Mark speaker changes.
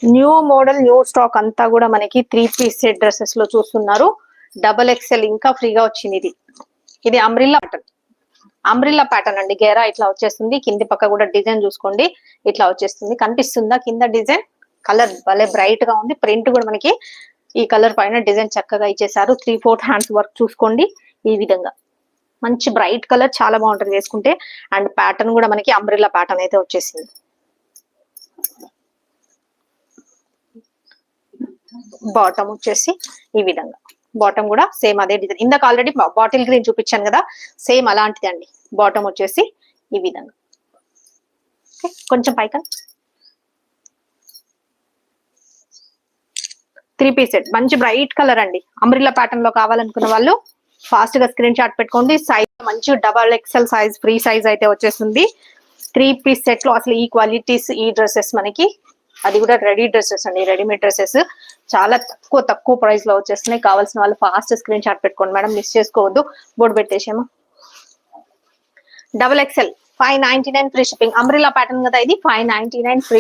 Speaker 1: New model new stock అంతా కూడా మనకి 3 పీస్ సెట్ డ్రెస్సెస్ లో చూస్తున్నారు. XXL ఇంకా ఫ్రీగా వచ్చింది. ఇది అంబ్రిల్లా ప్యాటర్న్ అండి. గేరా ఇట్లా వచ్చేస్తుంది. కింది పక్క కూడా డిజైన్ చూసుకోండి, ఇట్లా వచ్చేస్తుంది. కనిపిస్తుందా కింద డిజైన్? కలర్ భలే బ్రైట్ గా ఉంది. ప్రింట్ కూడా మనకి ఈ కలర్ పైన డిజైన్ చక్కగా ఇచ్చేసారు. 3/4 హ్యాండ్స్ వర్క్ చూసుకోండి. ఈ విధంగా మంచి బ్రైట్ కలర్, చాలా బాగుంటుంది వేసుకుంటే. అండ్ ప్యాటర్న్ కూడా మనకి అంబ్రిల్లా ప్యాటర్న్ అయితే వచ్చేసింది. బాటమ్ వచ్చేసి ఈ విధంగా, బాటమ్ కూడా సేమ్ అదే డిజైన్. ఇందాక ఆల్రెడీ బాటిల్ గ్రీన్ చూపించాను కదా, సేమ్ అలాంటిది అండి. బాటమ్ వచ్చేసి ఈ విధంగా. కొంచెం పైక 3 పీస్ సెట్ మంచి బ్రైట్ కలర్ అండి. అంబ్రిల్లా ప్యాటర్న్ లో కావాలనుకున్న వాళ్ళు ఫాస్ట్ గా స్క్రీన్ షాట్ పెట్టుకోండి. సైజ్ మంచి XXL సైజ్, ఫ్రీ సైజ్ అయితే వచ్చేస్తుంది. 3 పీస్ సెట్ లో అసలు ఈ క్వాలిటీస్, ఈ డ్రెస్సెస్ మనకి, అది కూడా రెడీ డ్రెస్సెస్ అండి, రెడీమేడ్ డ్రెస్సెస్ చాలా తక్కువ ప్రైస్ లో వచ్చేస్తున్నాయి. కావాల్సిన వాళ్ళు ఫాస్ట్ స్క్రీన్ షాట్ పెట్టుకోండి మేడం, మిస్ చేసుకోవద్దు. బోర్డు పెట్టేసాము. XXL 599 free shipping. Umbrella pattern కదా ఇది, 599 ఫ్రీ.